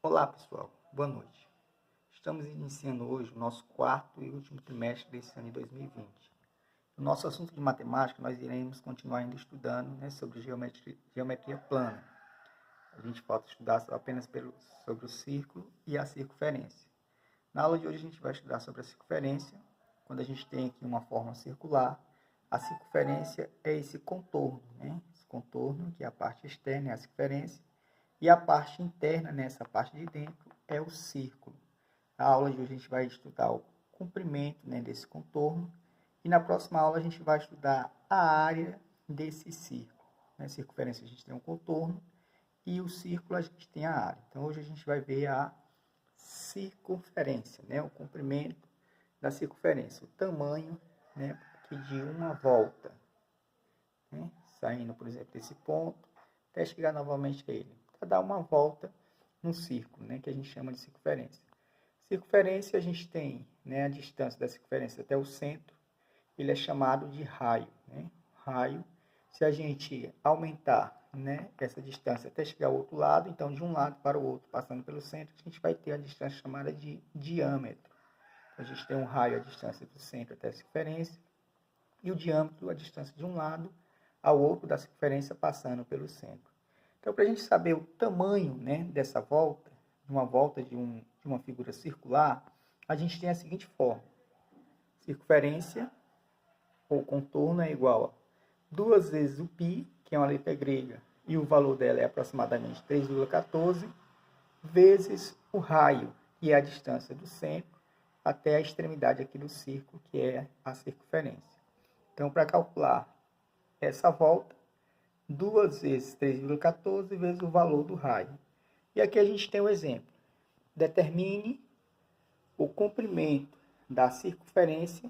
Olá pessoal, boa noite. Estamos iniciando hoje o nosso quarto e último trimestre desse ano de 2020. No nosso assunto de matemática, nós iremos continuar ainda estudando sobre geometria plana. A gente falta estudar apenas sobre o círculo e a circunferência. Na aula de hoje a gente vai estudar sobre a circunferência. Quando a gente tem aqui uma forma circular, a circunferência é esse contorno, Esse contorno, que é a parte externa, é a circunferência. E a parte interna, essa parte de dentro, é o círculo. Na aula de hoje a gente vai estudar o comprimento desse contorno. E na próxima aula a gente vai estudar a área desse círculo. Na circunferência a gente tem um contorno e o círculo a gente tem a área. Então hoje a gente vai ver a circunferência, o comprimento da circunferência. O tamanho de uma volta. Saindo, por exemplo, desse ponto até chegar novamente a ele. Dar uma volta no círculo, que a gente chama de circunferência. Circunferência, a gente tem a distância da circunferência até o centro, ele é chamado de raio. Raio, se a gente aumentar essa distância até chegar ao outro lado, então de um lado para o outro, passando pelo centro, a gente vai ter a distância chamada de diâmetro. Então, a gente tem um raio, a distância do centro até a circunferência, e o diâmetro, a distância de um lado ao outro da circunferência, passando pelo centro. Então, para a gente saber o tamanho dessa volta, de uma volta de uma figura circular, a gente tem a seguinte forma. Circunferência, ou contorno, é igual a 2 vezes o π, que é uma letra grega, e o valor dela é aproximadamente 3,14, vezes o raio, que é a distância do centro até a extremidade aqui do círculo, que é a circunferência. Então, para calcular essa volta, 2 vezes 3,14 vezes o valor do raio. E aqui a gente tem um exemplo. Determine o comprimento da circunferência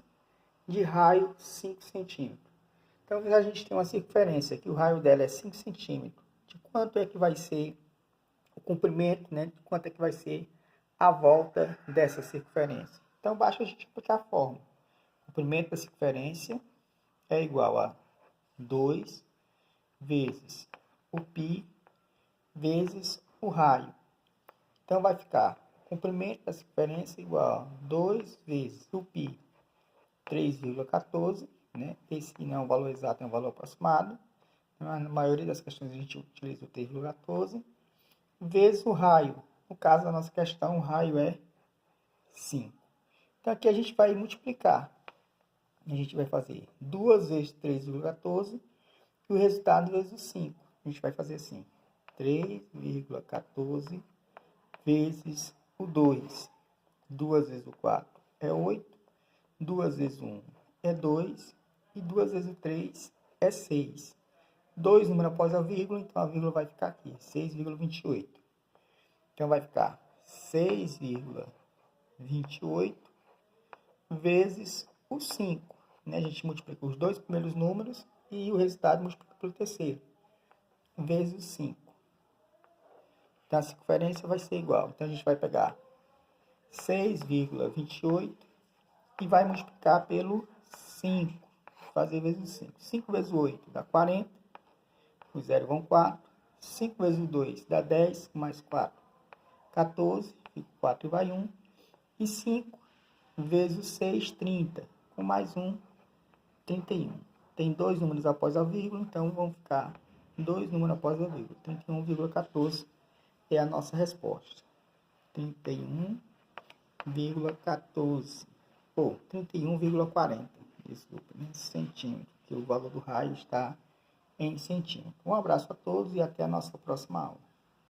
de raio 5 centímetros. Então, a gente tem uma circunferência que o raio dela é 5 centímetros. De quanto é que vai ser o comprimento, de quanto é que vai ser a volta dessa circunferência. Então, basta a gente aplicar a fórmula. O comprimento da circunferência é igual a 2 vezes o π vezes o raio. Então, vai ficar o comprimento da circunferência igual a 2 vezes o π, 3,14, Esse não é um valor exato, é um valor aproximado. Na maioria das questões a gente utiliza o 3,14, vezes o raio. No caso da nossa questão, o raio é 5. Então, aqui a gente vai multiplicar. A gente vai fazer 2 vezes 3,14 e o resultado vezes o 5. A gente vai fazer assim, 3,14 vezes o 2. 2 vezes o 4 é 8. 2 vezes o 1 é 2. E 2 vezes o 3 é 6. 2 número após a vírgula, então a vírgula vai ficar aqui, 6,28. Então vai ficar 6,28 vezes o 5. A gente multiplica os dois primeiros números e o resultado multiplica pelo terceiro, vezes o 5. Então, a circunferência vai ser igual. Então, a gente vai pegar 6,28 e vai multiplicar pelo 5. Fazer vezes o 5. 5 vezes o 8 dá 40. O 0 vão 4. 5 vezes o 2 dá 10. Mais 4, 14. 4 vai 1. E 5 vezes o 6, 30. Com mais 1, 31. Tem dois números após a vírgula, então vão ficar 2 números após a vírgula. 31,14 é a nossa resposta. 31,14. Ou 31,40. Desculpa, em centímetro, porque o valor do raio está em centímetro. Um abraço a todos e até a nossa próxima aula.